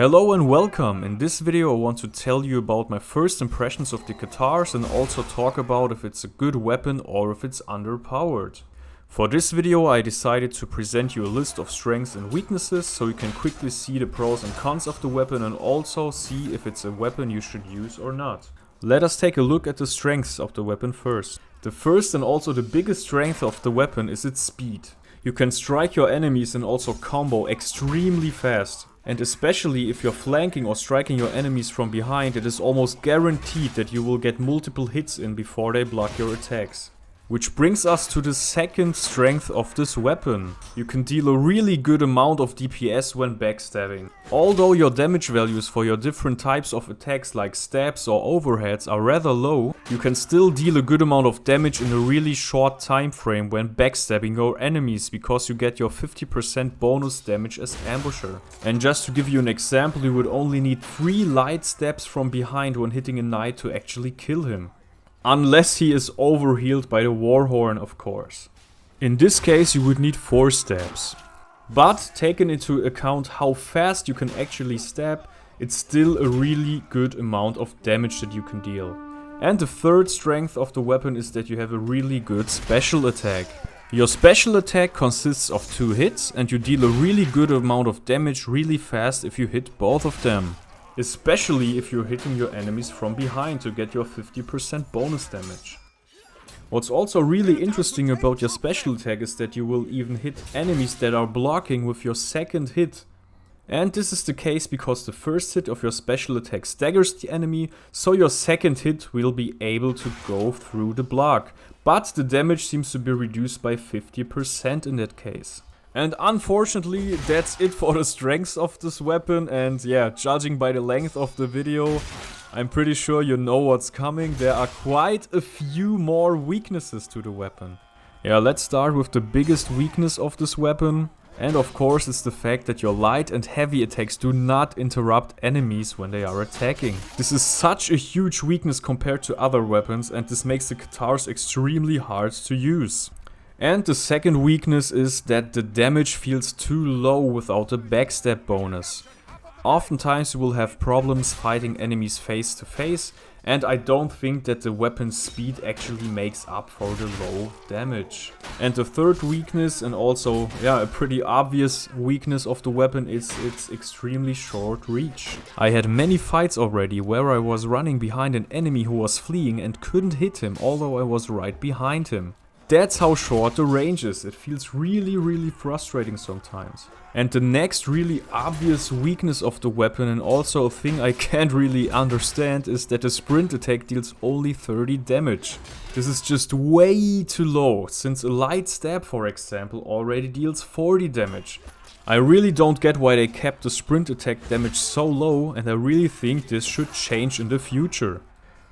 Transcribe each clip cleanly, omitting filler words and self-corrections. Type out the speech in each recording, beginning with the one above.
Hello and welcome! In this video I want to tell you about my first impressions of the Katars and also talk about if it's a good weapon or if it's underpowered. For this video I decided to present you a list of strengths and weaknesses so you can quickly see the pros and cons of the weapon and also see if it's a weapon you should use or not. Let us take a look at the strengths of the weapon first. The first and also the biggest strength of the weapon is its speed. You can strike your enemies and also combo extremely fast. And especially if you're flanking or striking your enemies from behind, it is almost guaranteed that you will get multiple hits in before they block your attacks. Which brings us to the second strength of this weapon. You can deal a really good amount of DPS when backstabbing. Although your damage values for your different types of attacks like stabs or overheads are rather low, you can still deal a good amount of damage in a really short time frame when backstabbing your enemies because you get your 50% bonus damage as ambusher. And just to give you an example, you would only need 3 light stabs from behind when hitting a knight to actually kill him. Unless he is overhealed by the Warhorn, of course. In this case you would need 4 stabs. But taken into account how fast you can actually stab, it's still a really good amount of damage that you can deal. And the third strength of the weapon is that you have a really good special attack. Your special attack consists of 2 hits and you deal a really good amount of damage really fast if you hit both of them. Especially if you're hitting your enemies from behind to get your 50% bonus damage. What's also really interesting about your special attack is that you will even hit enemies that are blocking with your second hit. And this is the case because the first hit of your special attack staggers the enemy, so your second hit will be able to go through the block. But the damage seems to be reduced by 50% in that case. And unfortunately, that's it for the strengths of this weapon, and yeah, judging by the length of the video, I'm pretty sure you know what's coming. There are quite a few more weaknesses to the weapon. Yeah, let's start with the biggest weakness of this weapon. And of course it's the fact that your light and heavy attacks do not interrupt enemies when they are attacking. This is such a huge weakness compared to other weapons, and this makes the Katars extremely hard to use. And the second weakness is that the damage feels too low without a backstab bonus. Oftentimes you will have problems fighting enemies face to face, and I don't think that the weapon's speed actually makes up for the low damage. And the third weakness, and also a pretty obvious weakness of the weapon, is its extremely short reach. I had many fights already where I was running behind an enemy who was fleeing and couldn't hit him although I was right behind him. That's how short the range is. It feels really frustrating sometimes. And the next really obvious weakness of the weapon, and also a thing I can't really understand, is that the sprint attack deals only 30 damage. This is just way too low, since a light stab, for example, already deals 40 damage. I really don't get why they kept the sprint attack damage so low, and I really think this should change in the future.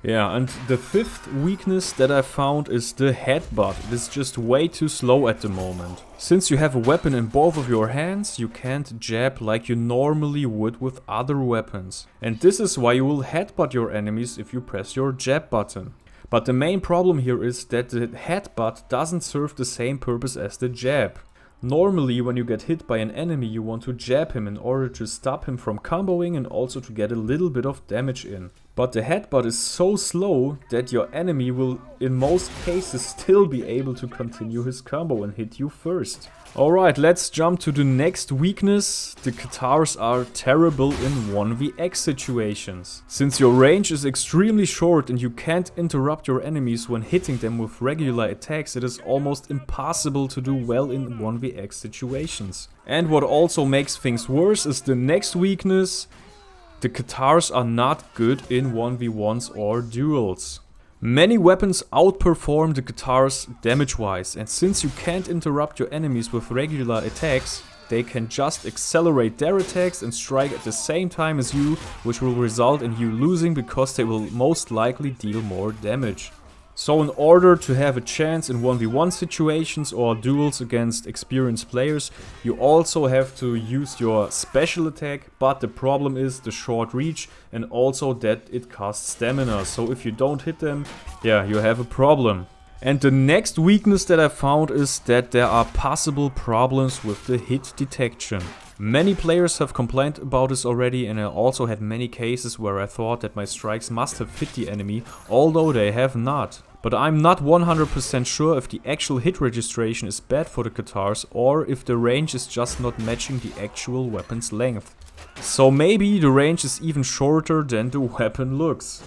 Yeah, and the fifth weakness that I found is the headbutt. It is just way too slow at the moment. Since you have a weapon in both of your hands, you can't jab like you normally would with other weapons. And this is why you will headbutt your enemies if you press your jab button. But the main problem here is that the headbutt doesn't serve the same purpose as the jab. Normally, when you get hit by an enemy, you want to jab him in order to stop him from comboing and also to get a little bit of damage in. But the headbutt is so slow that your enemy will in most cases still be able to continue his combo and hit you first. Alright, let's jump to the next weakness. The Katars are terrible in 1vx situations. Since your range is extremely short and you can't interrupt your enemies when hitting them with regular attacks, it is almost impossible to do well in 1vx situations. And what also makes things worse is the next weakness. The Katars are not good in 1v1s or duels. Many weapons outperform the Katars damage-wise, and since you can't interrupt your enemies with regular attacks, they can just accelerate their attacks and strike at the same time as you, which will result in you losing because they will most likely deal more damage. So in order to have a chance in 1v1 situations or duels against experienced players, you also have to use your special attack, but the problem is the short reach and also that it costs stamina. So if you don't hit them, you have a problem. And the next weakness that I found is that there are possible problems with the hit detection. Many players have complained about this already, and I also had many cases where I thought that my strikes must have hit the enemy, although they have not. But I'm not 100% sure if the actual hit registration is bad for the Katars or if the range is just not matching the actual weapon's length. So maybe the range is even shorter than the weapon looks.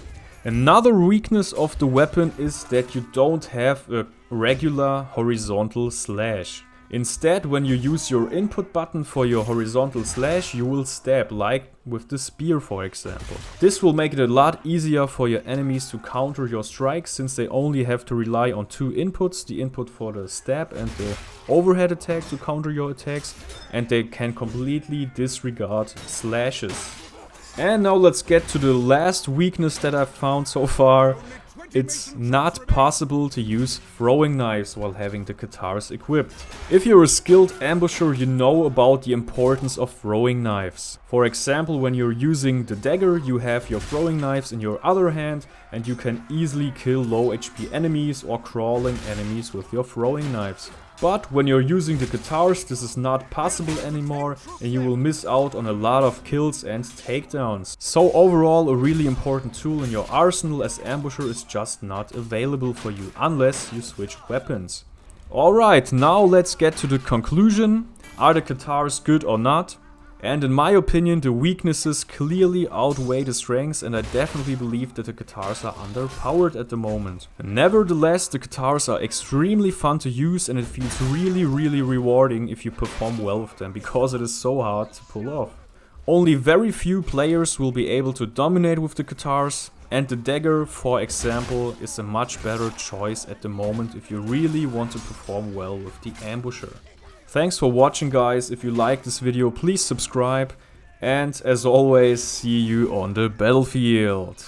Another weakness of the weapon is that you don't have a regular horizontal slash. Instead, when you use your input button for your horizontal slash, you will stab, like with the spear for example. This will make it a lot easier for your enemies to counter your strikes, since they only have to rely on two inputs, the input for the stab and the overhead attack to counter your attacks, and they can completely disregard slashes. And now let's get to the last weakness that I've found so far. It's not possible to use throwing knives while having the Katars equipped. If you're a skilled ambusher, you know about the importance of throwing knives. For example, when you're using the dagger, you have your throwing knives in your other hand and you can easily kill low HP enemies or crawling enemies with your throwing knives. But when you're using the Katars, this is not possible anymore and you will miss out on a lot of kills and takedowns. So overall, a really important tool in your arsenal as ambusher is just not available for you unless you switch weapons. Alright, now let's get to the conclusion. Are the Katars good or not? And in my opinion, the weaknesses clearly outweigh the strengths, and I definitely believe that the Katars are underpowered at the moment. Nevertheless, the Katars are extremely fun to use and it feels really rewarding if you perform well with them, because it is so hard to pull off. Only very few players will be able to dominate with the Katars, and the dagger, for example, is a much better choice at the moment if you really want to perform well with the ambusher. Thanks for watching, guys. If you like this video, please subscribe, and as always, see you on the battlefield.